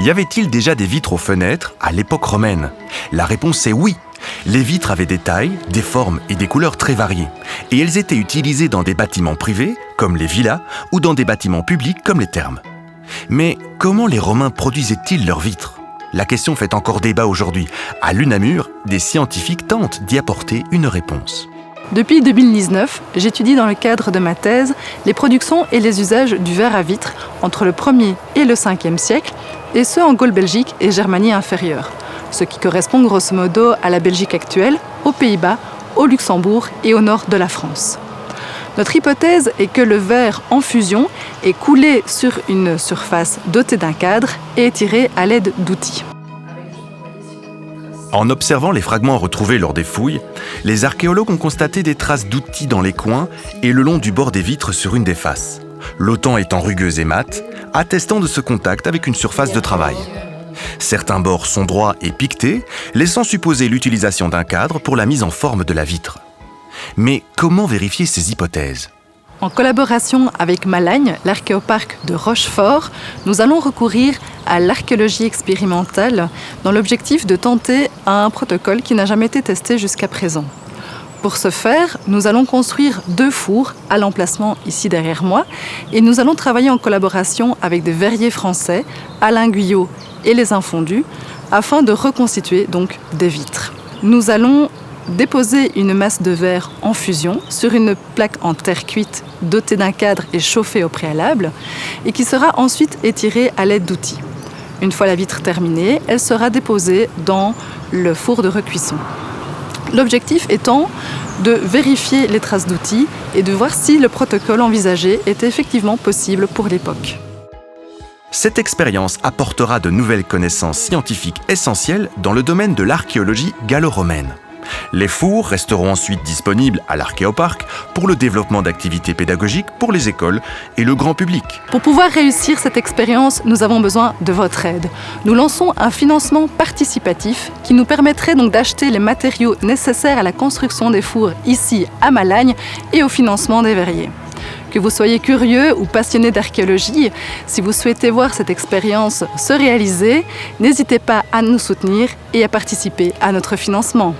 Y avait-il déjà des vitres aux fenêtres à l'époque romaine? La réponse est oui. Les vitres avaient des tailles, des formes et des couleurs très variées. Et elles étaient utilisées dans des bâtiments privés, comme les villas, ou dans des bâtiments publics, comme les thermes. Mais comment les Romains produisaient-ils leurs vitres? La question fait encore débat aujourd'hui. À l'UNAMUR, des scientifiques tentent d'y apporter une réponse. Depuis 2019, j'étudie dans le cadre de ma thèse les productions et les usages du verre à vitre entre le 1er et le 5e siècle, et ce en Gaule belgique et Germanie inférieure, ce qui correspond grosso modo à la Belgique actuelle, aux Pays-Bas, au Luxembourg et au nord de la France. Notre hypothèse est que le verre en fusion est coulé sur une surface dotée d'un cadre et étiré à l'aide d'outils. En observant les fragments retrouvés lors des fouilles, les archéologues ont constaté des traces d'outils dans les coins et le long du bord des vitres sur une des faces, l'autant étant rugueuse et mate, attestant de ce contact avec une surface de travail. Certains bords sont droits et piquetés, laissant supposer l'utilisation d'un cadre pour la mise en forme de la vitre. Mais comment vérifier ces hypothèses ? En collaboration avec Malagne, l'archéoparc de Rochefort, nous allons recourir à l'archéologie expérimentale dans l'objectif de tenter un protocole qui n'a jamais été testé jusqu'à présent. Pour ce faire, nous allons construire 2 fours à l'emplacement ici derrière moi et nous allons travailler en collaboration avec des verriers français, Alain Guyot et les Infondus, afin de reconstituer donc des vitres. Nous allons déposer une masse de verre en fusion sur une plaque en terre cuite dotée d'un cadre et chauffée au préalable et qui sera ensuite étirée à l'aide d'outils. Une fois la vitre terminée, elle sera déposée dans le four de recuisson. L'objectif étant de vérifier les traces d'outils et de voir si le protocole envisagé était effectivement possible pour l'époque. Cette expérience apportera de nouvelles connaissances scientifiques essentielles dans le domaine de l'archéologie gallo-romaine. Les fours resteront ensuite disponibles à l'archéoparc pour le développement d'activités pédagogiques pour les écoles et le grand public. Pour pouvoir réussir cette expérience, nous avons besoin de votre aide. Nous lançons un financement participatif qui nous permettrait donc d'acheter les matériaux nécessaires à la construction des fours ici à Malagne et au financement des verriers. Que vous soyez curieux ou passionné d'archéologie, si vous souhaitez voir cette expérience se réaliser, n'hésitez pas à nous soutenir et à participer à notre financement.